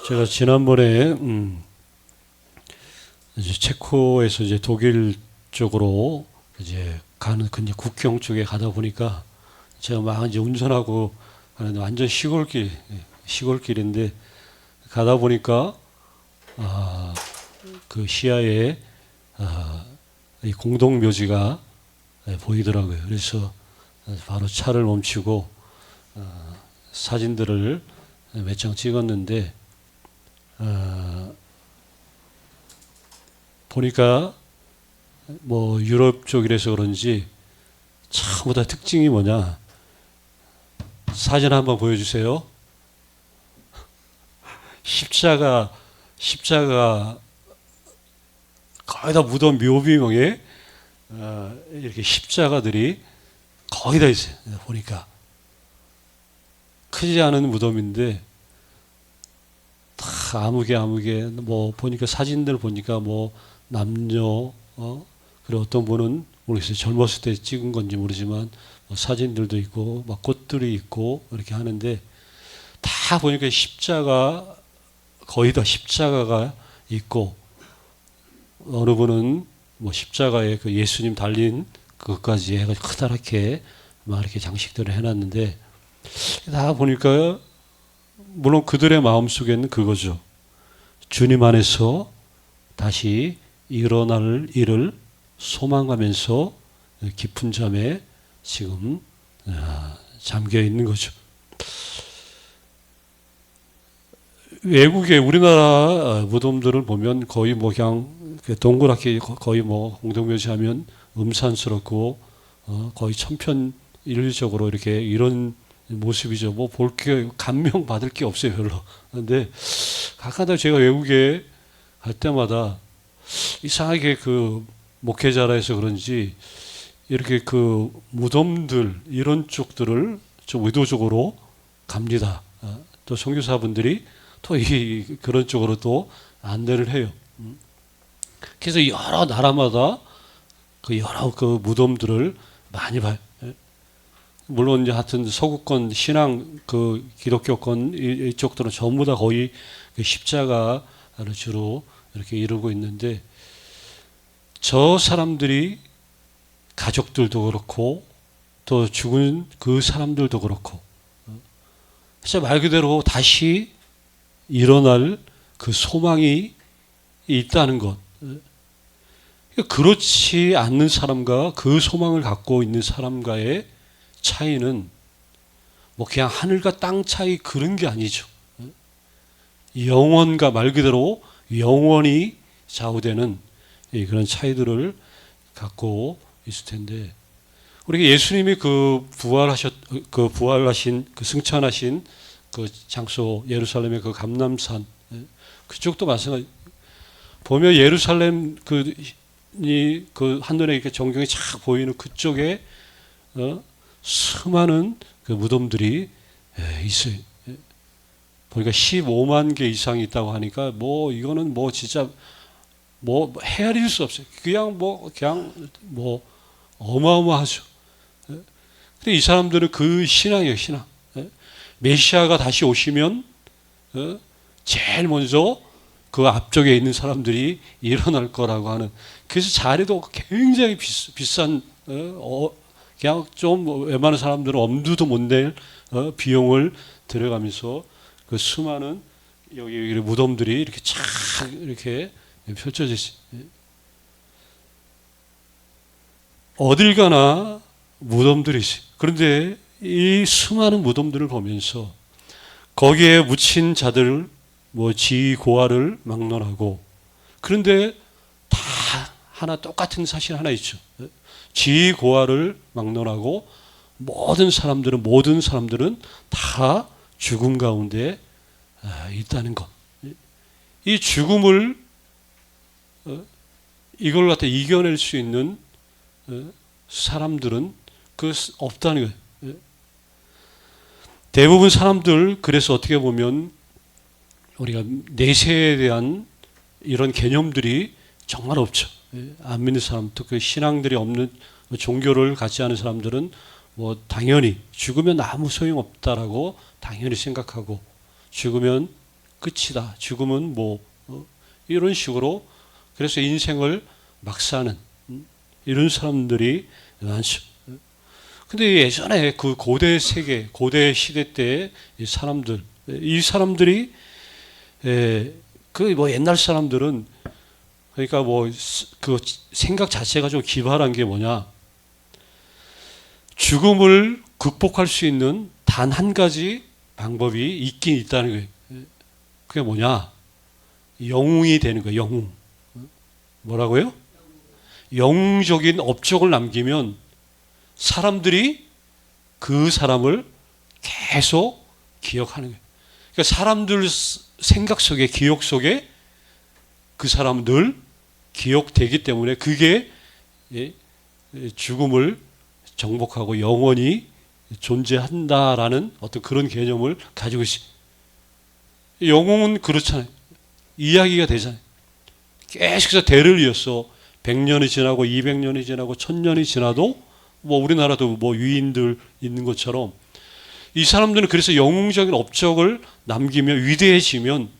제가 지난번에 이제 체코에서 이제 독일 쪽으로 이제 가는 그 이제 국경 쪽에 가다 보니까 제가 막 이제 운전하고 가는데 완전 시골길인데 가다 보니까 그 시야에 이 공동 묘지가 보이더라고요. 그래서 바로 차를 멈추고 사진들을 몇 장 찍었는데 보니까 뭐 유럽 쪽이라서 그런지 전부 다 특징이 뭐냐? 사진 한번 보여주세요. 십자가 거의 다 무덤 묘비명에 이렇게 십자가들이 거의 다 있어요. 보니까 크지 않은 무덤인데 다 아무개 뭐 보니까 사진들 보니까 뭐 남녀 그리고 어떤 분은 모르겠어요. 젊었을 때 찍은 건지 모르지만 뭐 사진들도 있고 막 꽃들이 있고 이렇게 하는데 다 보니까 십자가 거의 다 십자가가 있고 어느 분은 뭐 십자가에 그 예수님 달린 그것까지 해가지고 커다랗게 막 이렇게 장식들을 해놨는데 다 보니까 물론 그들의 마음속에는 그거죠. 주님 안에서 다시 일어날 일을 소망하면서 깊은 잠에 지금 잠겨 있는 거죠. 외국의 우리나라 무덤들을 보면 거의 뭐 그냥 동그랗게 거의 뭐 공동묘지하면 음산스럽고 거의 천편일률적으로 이렇게 이런 모습이죠. 뭐 볼 게 감명 받을 게 없어요, 별로. 그런데 가끔가다 제가 외국에 갈 때마다 이상하게 그 목회자라 해서 그런지 이렇게 그 무덤들 이런 쪽들을 좀 의도적으로 갑니다. 또 선교사분들이 또 그런 쪽으로 또 안내를 해요. 그래서 여러 나라마다 그 여러 그 무덤들을 많이 봐요. 물론 이제 하여튼 서구권 신앙 그 기독교권 이쪽들은 전부 다 거의 그 십자가를 주로 이렇게 이루고 있는데 저 사람들이 가족들도 그렇고 또 죽은 그 사람들도 그렇고 진짜 말 그대로 다시 일어날 그 소망이 있다는 것. 그렇지 않는 사람과 그 소망을 갖고 있는 사람과의 차이는 뭐 그냥 하늘과 땅 차이 그런 게 아니죠. 영원과 말 그대로 영원히 좌우되는 그런 차이들을 갖고 있을 텐데 우리가 예수님이 그 부활하신 그 승천하신 그 장소 예루살렘의 그 감람산 그쪽도 마찬가지. 보면 예루살렘 그 한눈에 이렇게 전경이 착 보이는 그쪽에 수많은 그 무덤들이 있어요. 보니까 15만 개 이상이 있다고 하니까 뭐 이거는 뭐 진짜 뭐 헤아릴 수 없어요. 그냥 뭐 어마어마하죠. 근데 이 사람들은 그 신앙이에요, 신앙. 메시아가 다시 오시면 제일 먼저 그 앞쪽에 있는 사람들이 일어날 거라고 하는. 그래서 자리도 굉장히 비싼 그냥 좀 웬만한 사람들은 엄두도 못 낼 비용을 들여가면서 그 수많은 여기 무덤들이 이렇게 착 이렇게 펼쳐져 있어요. 어딜 가나 무덤들이 있어요. 그런데 이 수많은 무덤들을 보면서 거기에 묻힌 자들 뭐 지고아를 막론하고 그런데 다 하나 똑같은 사실 하나 있죠. 지고아를 막론하고 모든 사람들은 다 죽음 가운데 있다는 것. 이 죽음을 이걸 갖다 이겨낼 수 있는 사람들은 없다는 거예요. 대부분 사람들 그래서 어떻게 보면 우리가 내세에 대한 이런 개념들이 정말 없죠. 안 믿는 사람, 또 그 신앙들이 없는 종교를 갖지 않은 사람들은 뭐 당연히 죽으면 아무 소용 없다라고 당연히 생각하고 죽으면 끝이다. 죽음은 뭐 이런 식으로 그래서 인생을 막 사는 이런 사람들이 많죠. 근데 예전에 그 고대 세계, 고대 시대 때 이 사람들이 그 뭐 옛날 사람들은 그러니까 뭐 그 생각 자체가 좀 기발한 게 뭐냐? 죽음을 극복할 수 있는 단 한 가지 방법이 있긴 있다는 거예요. 그게 뭐냐? 영웅이 되는 거예요. 영웅. 뭐라고요? 영웅적인 업적을 남기면 사람들이 그 사람을 계속 기억하는 거예요. 그러니까 사람들 생각 속에, 기억 속에 그 사람은 늘 기억되기 때문에 그게 죽음을 정복하고 영원히 존재한다라는 어떤 그런 개념을 가지고 있어요. 영웅은 그렇잖아요. 이야기가 되잖아요. 계속해서 대를 이어서 100년이 지나고 200년이 지나고 1000년이 지나도 뭐 우리나라도 뭐 유인들 있는 것처럼 이 사람들은 그래서 영웅적인 업적을 남기며 위대해지면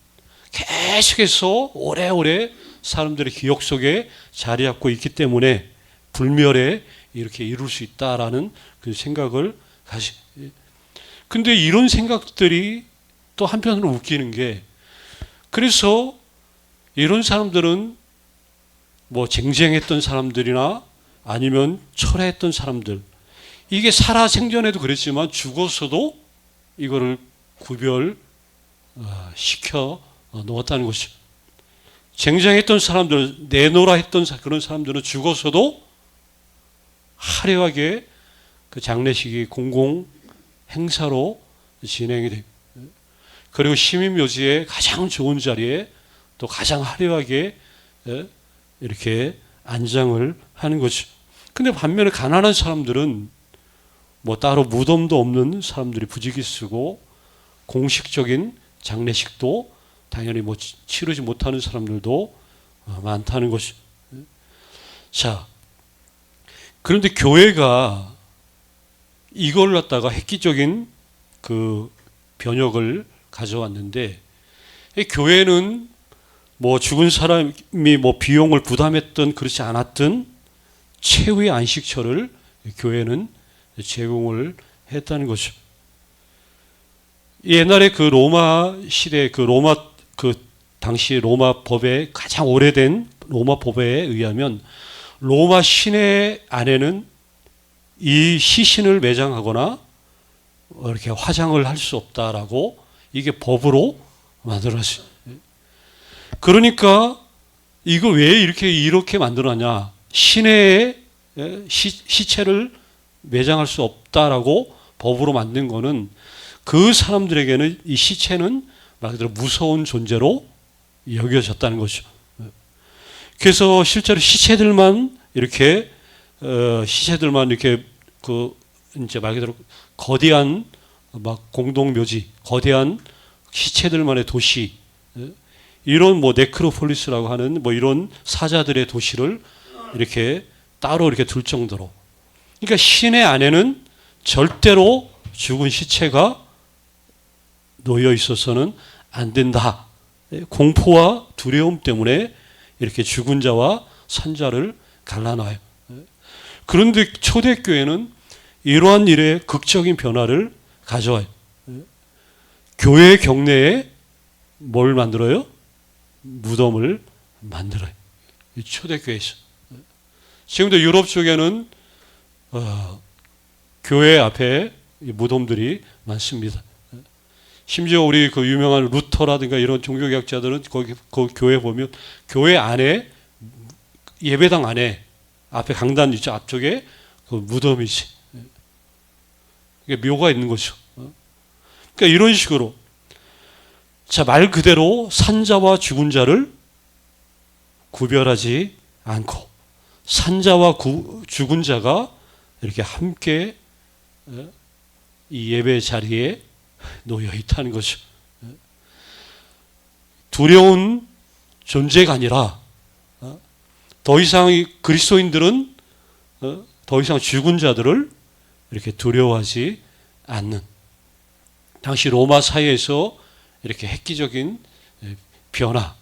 계속해서 오래오래 사람들의 기억 속에 자리 잡고 있기 때문에 불멸에 이렇게 이룰 수 있다라는 그 생각을 가시. 근데 이런 생각들이 또 한편으로 웃기는 게 그래서 이런 사람들은 뭐 쟁쟁했던 사람들이나 아니면 철회했던 사람들 이게 살아 생전에도 그랬지만 죽어서도 이거를 구별 시켜 놓았다는 것이죠. 쟁쟁했던 사람들, 내노라 했던 그런 사람들은 죽어서도 화려하게 그 장례식이 공공 행사로 진행이 됩니다. 그리고 시민묘지의 가장 좋은 자리에 또 가장 화려하게 이렇게 안장을 하는 거죠. 근데 반면에 가난한 사람들은 뭐 따로 무덤도 없는 사람들이 부지기수고 공식적인 장례식도 당연히 뭐 치르지 못하는 사람들도 많다는 것이. 자, 그런데 교회가 이걸 갖다가 획기적인 그 변혁을 가져왔는데 교회는 뭐 죽은 사람이 뭐 비용을 부담했던 그렇지 않았던 최후의 안식처를 교회는 제공을 했다는 거죠. 옛날에 그 로마 시대 그 당시 로마 법의 가장 오래된 로마 법에 의하면 로마 시내 안에는 이 시신을 매장하거나 이렇게 화장을 할 수 없다라고 이게 법으로 만들어졌어요. 그러니까 이거 왜 이렇게 만들었냐? 시내에 시체를 매장할 수 없다라고 법으로 만든 거는 그 사람들에게는 이 시체는 말 그대로 무서운 존재로 여겨졌다는 거죠. 그래서 실제로 시체들만 이렇게 그 이제 말 그대로 거대한 막 공동묘지, 거대한 시체들만의 도시, 이런 뭐 네크로폴리스라고 하는 뭐 이런 사자들의 도시를 이렇게 따로 이렇게 둘 정도로. 그러니까 시내 안에는 절대로 죽은 시체가 놓여 있어서는 안 된다. 공포와 두려움 때문에 이렇게 죽은 자와 산 자를 갈라놔요. 그런데 초대교회는 이러한 일에 극적인 변화를 가져와요. 교회 경내에 뭘 만들어요? 무덤을 만들어요. 초대교회에서. 지금도 유럽 쪽에는 교회 앞에 무덤들이 많습니다. 심지어 우리 그 유명한 루터라든가 이런 종교개혁자들은 거기 교회 보면 교회 안에 예배당 안에 앞에 강단 있죠. 앞쪽에 그 무덤이 있어요. 이게 묘가 있는 거죠. 그러니까 이런 식으로 자, 말 그대로 산자와 죽은 자를 구별하지 않고 산자와 죽은 자가 이렇게 함께 이 예배 자리에 놓여 있다는 거죠. 두려운 존재가 아니라 더 이상 그리스도인들은 더 이상 죽은 자들을 이렇게 두려워하지 않는 당시 로마 사회에서 이렇게 획기적인 변화,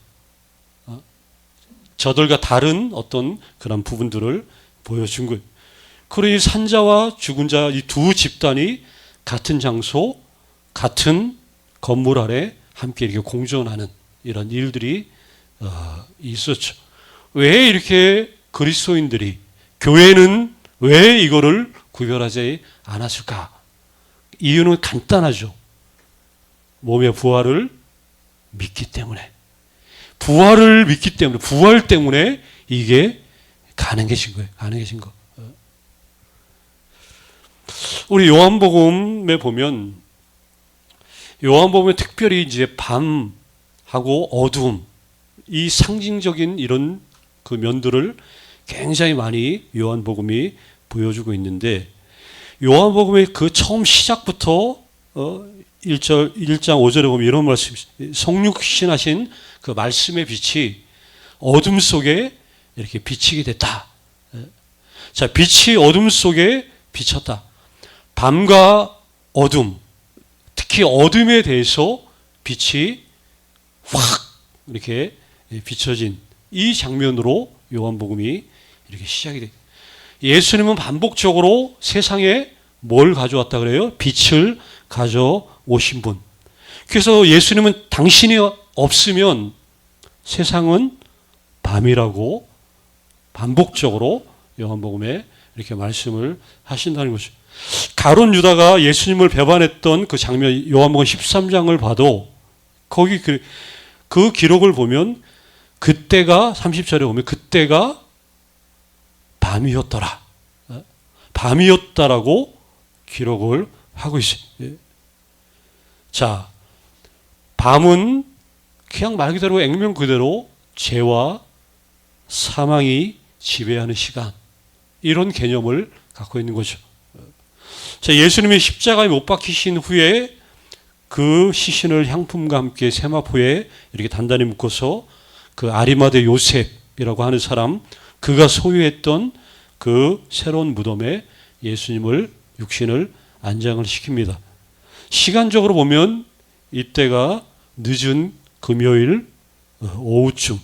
저들과 다른 어떤 그런 부분들을 보여준 거예요. 그러니 산자와 죽은 자 이 두 집단이 같은 장소, 같은 건물 아래 함께 이렇게 공존하는 이런 일들이 있었죠. 왜 이렇게 그리스도인들이, 교회는 왜 이거를 구별하지 않았을까? 이유는 간단하죠. 몸의 부활을 믿기 때문에. 부활을 믿기 때문에, 부활 때문에 이게 가능해진 거예요. 가능해진 거. 우리 요한복음에 보면, 요한복음에 특별히 이제 밤하고 어두움, 이 상징적인 이런 그 면들을 굉장히 많이 요한복음이 보여주고 있는데, 요한복음의 그 처음 시작부터 1장 5절에 보면 이런 말씀, 성육신하신 그 말씀의 빛이 어둠 속에 이렇게 비치게 됐다. 자, 빛이 어둠 속에 비쳤다. 밤과 어둠, 특히 어둠에 대해서 빛이 확 이렇게 비춰진 이 장면으로 요한복음이 이렇게 시작이 돼. 예수님은 반복적으로 세상에 뭘 가져왔다 그래요? 빛을 가져오신 분. 그래서 예수님은 당신이 없으면 세상은 밤이라고 반복적으로 요한복음에 이렇게 말씀을 하신다는 것이죠. 가룟 유다가 예수님을 배반했던 그 장면, 요한복음 13장을 봐도 거기 그 기록을 보면 그때가 30절에 보면 그때가 밤이었더라. 밤이었다라고 기록을 하고 있어요. 자, 밤은 그냥 말 그대로 액면 그대로 죄와 사망이 지배하는 시간, 이런 개념을 갖고 있는 거죠. 자, 예수님이 십자가에 못 박히신 후에 그 시신을 향품과 함께 세마포에 이렇게 단단히 묶어서 그 아리마대 요셉이라고 하는 사람, 그가 소유했던 그 새로운 무덤에 예수님을, 육신을 안장을 시킵니다. 시간적으로 보면 이때가 늦은 금요일 오후쯤,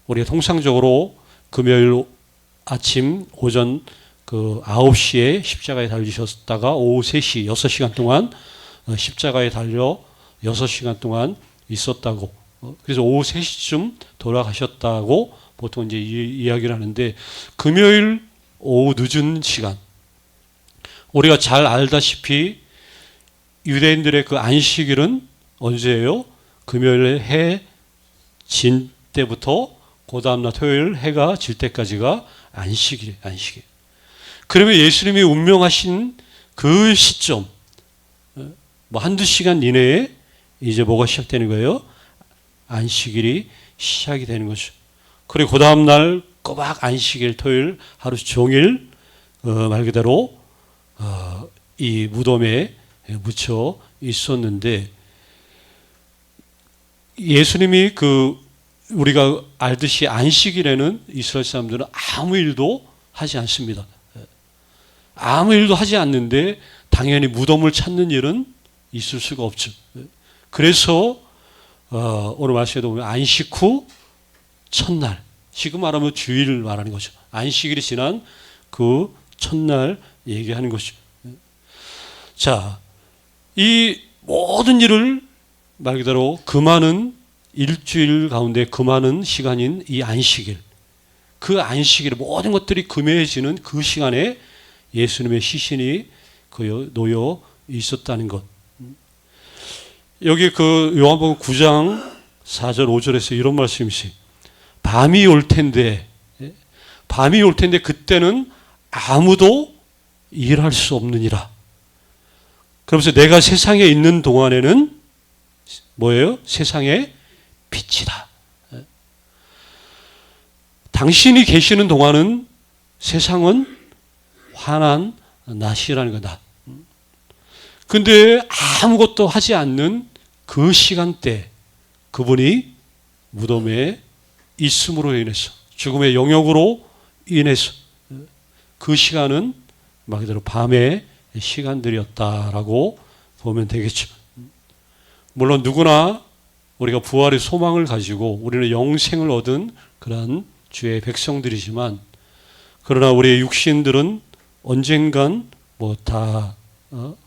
우리가 통상적으로 금요일 아침 오전 그 9시에 십자가에 달리셨다가 오후 3시, 6시간 동안 십자가에 달려 6시간 동안 있었다고, 그래서 오후 3시쯤 돌아가셨다고 보통 이제 이야기를 하는데, 금요일 오후 늦은 시간, 우리가 잘 알다시피 유대인들의 그 안식일은 언제예요? 금요일 해 진 때부터 그 다음날 토요일 해가 질 때까지가 안식일. 그러면 예수님이 운명하신 그 시점, 뭐 한두 시간 이내에 이제 뭐가 시작되는 거예요? 안식일이 시작이 되는 거죠. 그리고 그 다음날 꼬박 안식일 토요일 하루 종일 말 그대로 이 무덤에 묻혀 있었는데, 예수님이 우리가 알듯이 안식일에는 이스라엘 사람들은 아무 일도 하지 않습니다. 아무 일도 하지 않는데 당연히 무덤을 찾는 일은 있을 수가 없죠. 그래서 오늘 말씀에도 보면 안식 후 첫날, 지금 말하면 주일을 말하는 거죠. 안식일이 지난 그 첫날 얘기하는 것이죠. 자, 이 모든 일을 말 그대로 그 많은 일주일 가운데 그 많은 시간인 이 안식일, 그 안식일 모든 것들이 금해지는 그 시간에 예수님의 시신이 놓여 있었다는 것. 여기 그 요한복음 9장 4절 5절에서 이런 말씀이 있어요. 밤이 올 텐데 그때는 아무도 일할 수 없느니라. 그러면서 내가 세상에 있는 동안에는 뭐예요? 세상의 빛이다. 당신이 계시는 동안은 세상은 환한 낮이라는 거다. 근데 아무것도 하지 않는 그 시간대, 그분이 무덤에 있음으로 인해서, 죽음의 영역으로 인해서 그 시간은 말 그대로 밤의 시간들이었다라고 보면 되겠죠. 물론 누구나 우리가 부활의 소망을 가지고 우리는 영생을 얻은 그러한 주의 백성들이지만, 그러나 우리의 육신들은 언젠간 뭐 다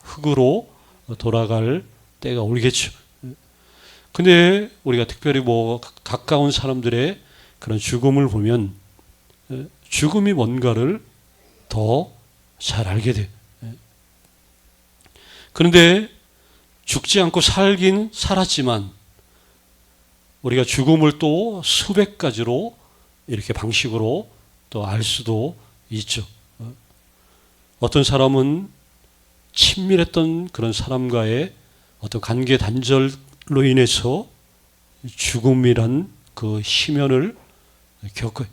흙으로 돌아갈 때가 오겠죠. 근데 우리가 특별히 뭐 가까운 사람들의 그런 죽음을 보면 죽음이 뭔가를 더 잘 알게 돼요. 그런데 죽지 않고 살긴 살았지만 우리가 죽음을 또 수백 가지로 이렇게 방식으로 또 알 수도 있죠. 어떤 사람은 친밀했던 그런 사람과의 어떤 관계 단절로 인해서 죽음이란 그 심연을 겪어요.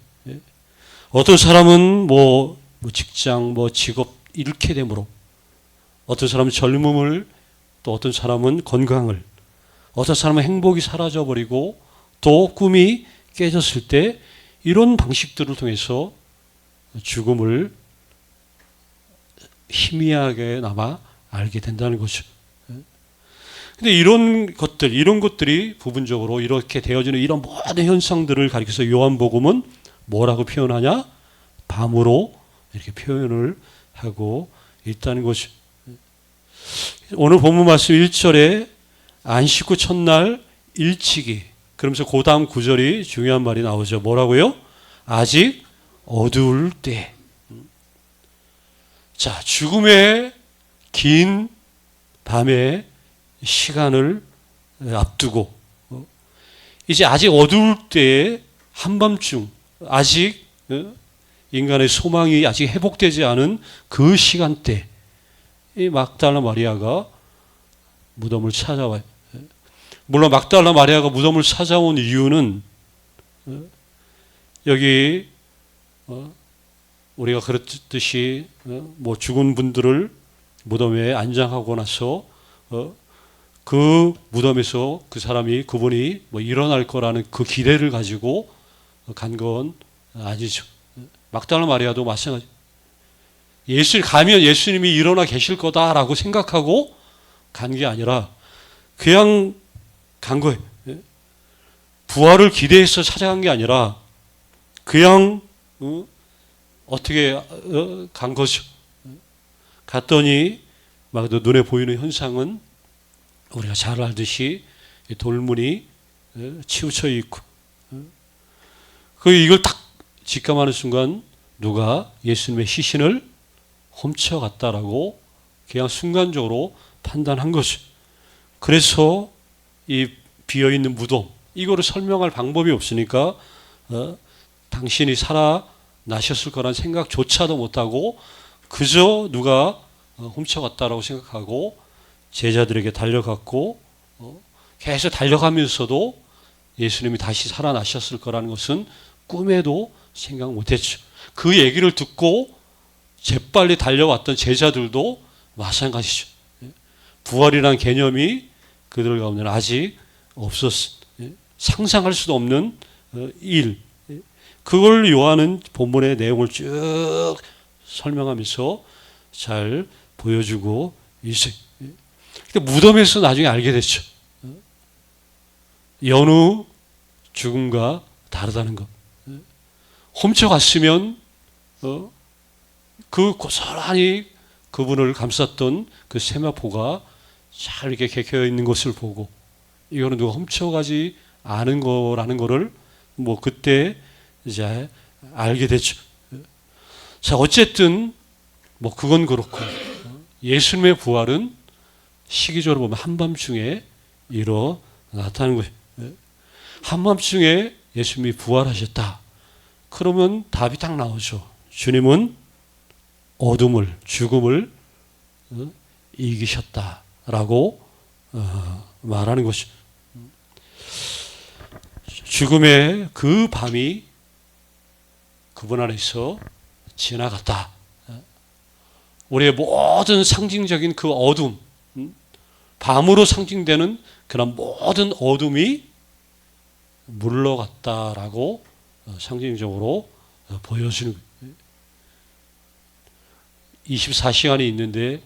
어떤 사람은 뭐 직장, 뭐 직업 잃게 되므로, 어떤 사람은 젊음을, 또 어떤 사람은 건강을, 어떤 사람은 행복이 사라져버리고 또 꿈이 깨졌을 때 이런 방식들을 통해서 죽음을 희미하게나마 알게 된다는 거죠. 근데 이런 것들이 부분적으로 이렇게 되어지는 이런 모든 현상들을 가리켜서 요한복음은 뭐라고 표현하냐? 밤으로 이렇게 표현을 하고 있다는 것이죠. 오늘 본문 말씀 1절에 안식 후 첫날 일찍이, 그러면서 그 다음 구절이 중요한 말이 나오죠. 뭐라고요? 아직 어두울 때. 자, 죽음의 긴 밤의 시간을 앞두고 이제 아직 어두울 때에 한밤중, 아직 인간의 소망이 아직 회복되지 않은 그 시간대, 이 막달라 마리아가 무덤을 찾아와요. 물론 막달라 마리아가 무덤을 찾아온 이유는 여기 우리가 그렇듯이 뭐 죽은 분들을 무덤에 안장하고 나서 그 무덤에서 그분이 뭐 일어날 거라는 그 기대를 가지고 간 건 아니죠. 막달라 마리아도 마찬가지. 가면 예수님이 일어나 계실 거다라고 생각하고 간 게 아니라 그냥 간 거예요. 부활을 기대해서 찾아간 게 아니라 그냥 어떻게 간 거죠. 갔더니 막 눈에 보이는 현상은 우리가 잘 알듯이 돌문이 치우쳐 있고, 이걸 딱 직감하는 순간 누가 예수님의 시신을 훔쳐갔다라고 그냥 순간적으로 판단한 거죠. 그래서 이 비어있는 무덤, 이거를 설명할 방법이 없으니까 당신이 살아나셨을 거란 생각조차도 못하고 그저 누가 훔쳐갔다라고 생각하고 제자들에게 달려갔고, 계속 달려가면서도 예수님이 다시 살아나셨을 거라는 것은 꿈에도 생각 못했죠. 그 얘기를 듣고 재빨리 달려왔던 제자들도 마찬가지죠. 부활이라는 개념이 그들 가운데는 아직 없었어. 상상할 수도 없는 일. 그걸 요한은 본문의 내용을 쭉 설명하면서 잘 보여주고 있어요. 근데 무덤에서 나중에 알게 됐죠. 여느 죽음과 다르다는 것. 훔쳐갔으면 그 고스란히 그분을 감쌌던 그 세마포가 잘 이렇게 개겨 있는 것을 보고, 이거는 누가 훔쳐가지 않은 거라는 거를 뭐 그때 이제 알게 됐죠. 자, 어쨌든 뭐 그건 그렇고 예수님의 부활은 시기적으로 보면 한밤중에 일어났다는 거예요. 한밤중에 예수님이 부활하셨다. 그러면 답이 딱 나오죠. 주님은 어둠을, 죽음을 이기셨다라고 말하는 것이죠. 죽음의 그 밤이 그분 안에서 지나갔다. 우리의 모든 상징적인 그 어둠, 밤으로 상징되는 그런 모든 어둠이 물러갔다라고 상징적으로 보여주는 거예요. 24시간이 있는데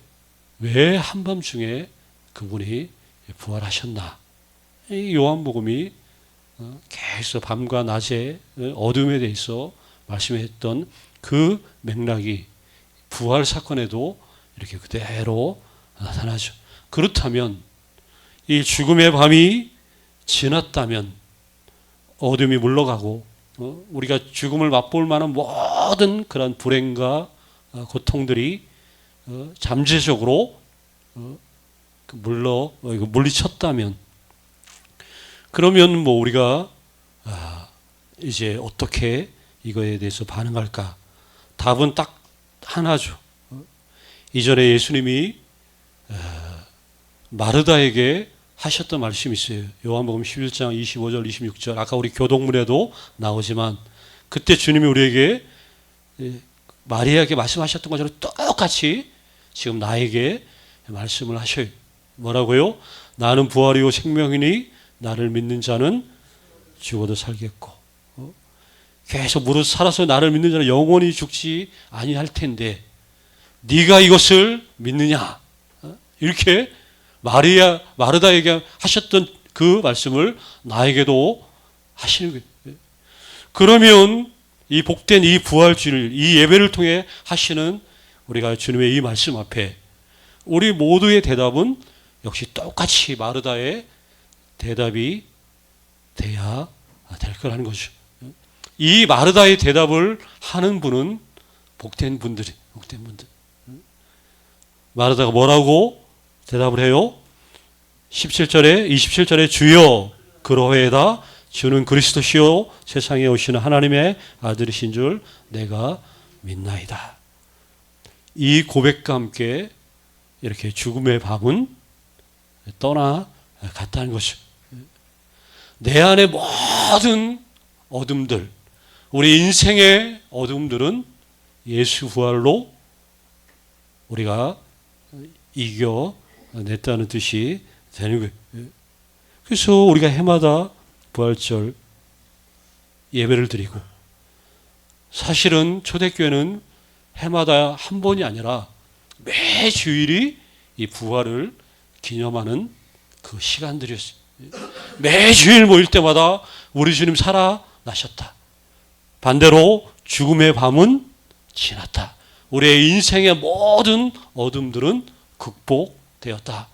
왜 한밤중에 그분이 부활하셨나? 이 요한복음이 계속 밤과 낮의 어둠에 대해서 말씀했던 그 맥락이 부활 사건에도 이렇게 그대로 나타나죠. 그렇다면 이 죽음의 밤이 지났다면 어둠이 물러가고 우리가 죽음을 맛볼 만한 모든 그런 불행과 고통들이 잠재적으로 물리쳤다면, 그러면 뭐 우리가 이제 어떻게 이거에 대해서 반응할까? 답은 딱 하나죠. 이전에 예수님이 마르다에게 하셨던 말씀이 있어요. 요한복음 11장 25절 26절. 아까 우리 교동문에도 나오지만 그때 주님이 우리에게 마리아에게 말씀하셨던 것처럼 똑같이 지금 나에게 말씀을 하셔요. 뭐라고요? 나는 부활이요 생명이니 나를 믿는 자는 죽어도 살겠고 계속 무릇 살아서 나를 믿는 자는 영원히 죽지 아니할 텐데 네가 이것을 믿느냐? 이렇게 마르다에게 하셨던 그 말씀을 나에게도 하시는 거예요. 그러면 이 복된 이 부활주일, 이 예배를 통해 하시는 우리가 주님의 이 말씀 앞에 우리 모두의 대답은 역시 똑같이 마르다의 대답이 돼야 될 거라는 거죠. 이 마르다의 대답을 하는 분은 복된 분들. 마르다가 뭐라고 대답을 해요? 27절에 주여 그러하이다. 주는 그리스도시요 세상에 오시는 하나님의 아들이신 줄 내가 믿나이다. 이 고백과 함께 이렇게 죽음의 밤은 떠나갔다는 것이죠. 내 안의 모든 어둠들, 우리 인생의 어둠들은 예수 부활로 우리가 이겨냈다는 뜻이 되는 거예요. 그래서 우리가 해마다 부활절 예배를 드리고, 사실은 초대교회는 해마다 한 번이 아니라 매 주일이 이 부활을 기념하는 그 시간들이었어요. 매 주일 모일 때마다 우리 주님 살아나셨다. 반대로 죽음의 밤은 지났다. 우리의 인생의 모든 어둠들은 극복되었다.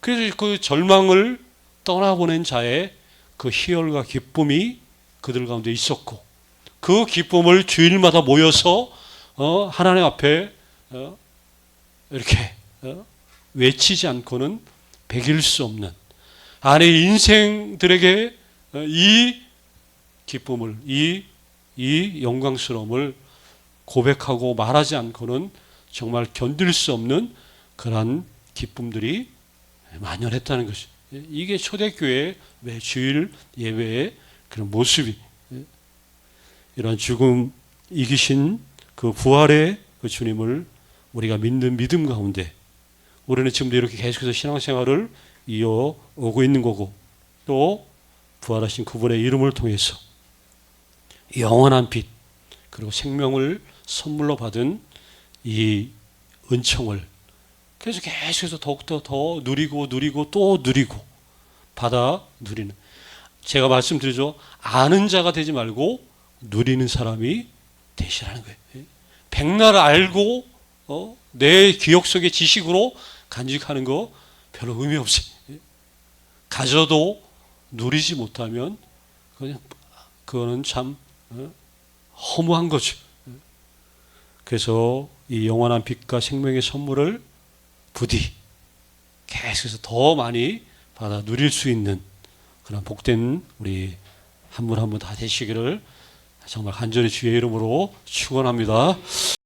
그래서 그 절망을 떠나보낸 자의 그 희열과 기쁨이 그들 가운데 있었고, 그 기쁨을 주일마다 모여서 하나님 앞에 이렇게 외치지 않고는 배길 수 없는, 아내 인생들에게 이 기쁨을, 이 영광스러움을 고백하고 말하지 않고는 정말 견딜 수 없는 그러한 기쁨들이 만연했다는 것이, 이게 초대교회의 매 주일 예배의 그런 모습이, 이런 죽음 이기신 그 부활의 그 주님을 우리가 믿는 믿음 가운데 우리는 지금도 이렇게 계속해서 신앙생활을 이어오고 있는 거고, 또 부활하신 그분의 이름을 통해서 영원한 빛 그리고 생명을 선물로 받은 이 은총을 그래서 계속해서 더욱더 더 누리고 또 누리고 받아 누리는, 제가 말씀드리죠. 아는 자가 되지 말고 누리는 사람이 되시라는 거예요. 백날 알고 내 기억 속의 지식으로 간직하는 거 별로 의미 없어요. 가져도 누리지 못하면 그거는 참 허무한 거죠. 그래서 이 영원한 빛과 생명의 선물을 부디 계속해서 더 많이 받아 누릴 수 있는 그런 복된 우리 한 분 한 분 다 되시기를 정말 간절히 주의 이름으로 축원합니다.